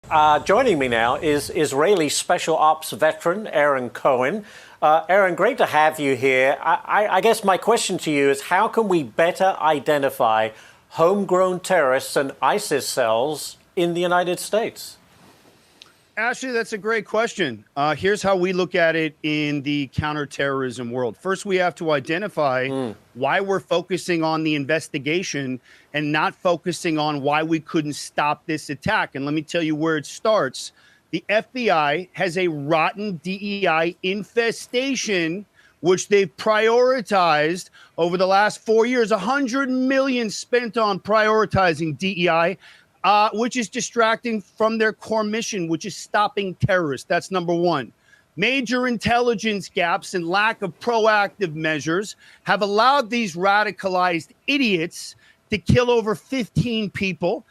Joining me now is Israeli Special Ops veteran Aaron Cohen. Aaron, great to have you here. I guess my question to you is, how can we better identify homegrown terrorists and ISIS cells in the United States? Ashley, that's a great question. Here's how we look at it in the counterterrorism world. First, we have to identify why we're focusing on the investigation and not focusing on why we couldn't stop this attack. And let me tell you where it starts. The FBI has a rotten DEI infestation, which they've prioritized over the last 4 years. $100 million spent on prioritizing DEI. Which is distracting from their core mission, which is stopping terrorists. That's number one. Major intelligence gaps and lack of proactive measures have allowed these radicalized idiots to kill over 15 people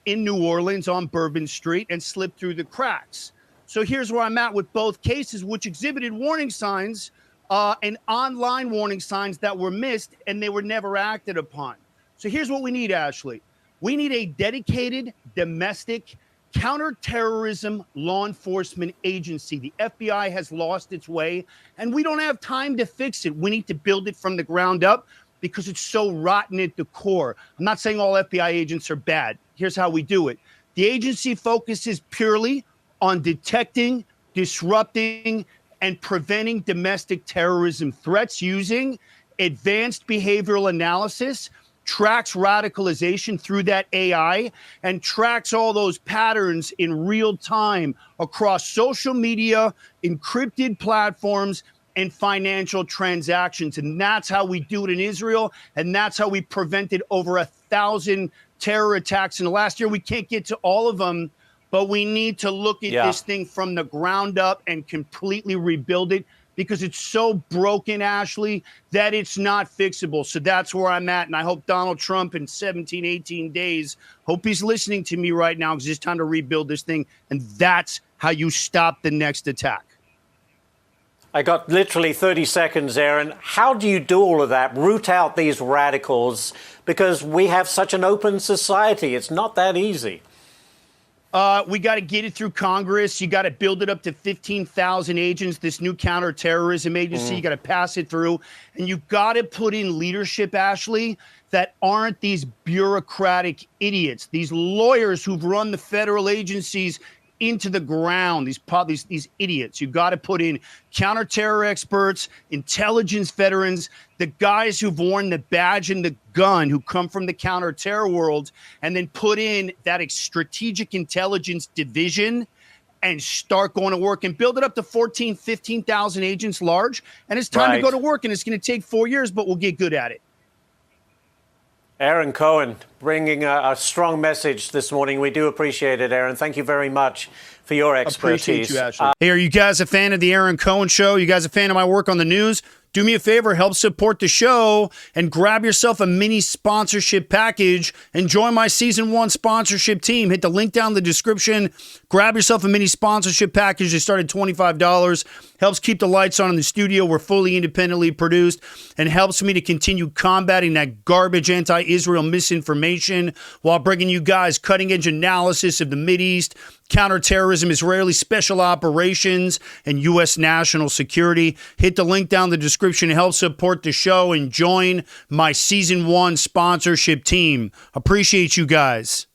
in New Orleans on Bourbon Street and slip through the cracks. So here's where I'm at with both cases, which exhibited warning signs and online warning signs that were missed, and they were never acted upon. So here's what we need, Ashley. We need a dedicated domestic counterterrorism law enforcement agency. The FBI has lost its way, and we don't have time to fix it. We need to build it from the ground up because it's so rotten at the core. I'm not saying all FBI agents are bad. Here's how we do it. The agency focuses purely on detecting, disrupting, and preventing domestic terrorism threats using advanced behavioral analysis, tracks radicalization through that AI, and tracks all those patterns in real time across social media, encrypted platforms, and financial transactions. And that's how we do it in Israel. And that's how we prevented over 1,000 terror attacks in the last year. We can't get to all of them, but we need to look at this thing from the ground up and completely rebuild it, because it's so broken, Ashley, that it's not fixable. So that's where I'm at. And I hope Donald Trump in 17, 18 days, hope he's listening to me right now, because it's time to rebuild this thing. And that's how you stop the next attack. I got literally 30 seconds, Aaron. How do you do all of that? Root out these radicals, because we have such an open society. It's not that easy. We got to get it through Congress. You got to build it up to 15,000 agents, this new counterterrorism agency. You got to pass it through. And you got to put in leadership, Ashley, that aren't these bureaucratic idiots, these lawyers who've run the federal agencies into the ground, these idiots. You got to put in counterterror experts, intelligence veterans, the guys who've worn the badge and the gun, who come from the counterterror world, and then put in that strategic intelligence division and start going to work and build it up to 14, 15,000 agents large. And it's time to go to work, and it's going to take 4 years, but we'll get good at it. Aaron Cohen, bringing a strong message this morning. We do appreciate it, Aaron. Thank you very much for your expertise. Appreciate you, Ashley. Hey, are you guys a fan of the Aaron Cohen Show? You guys a fan of my work on the news? Do me a favor, help support the show and grab yourself a mini sponsorship package and join my season 1 sponsorship team. Hit the link down in the description. Grab yourself a mini sponsorship package. They start at $25. Helps keep the lights on in the studio. We're fully independently produced, and helps me to continue combating that garbage anti-Israel misinformation while bringing you guys cutting-edge analysis of the Mideast, counterterrorism, Israeli special operations, and U.S. national security. Hit the link down in the description to help support the show and join my season 1 sponsorship team. Appreciate you guys.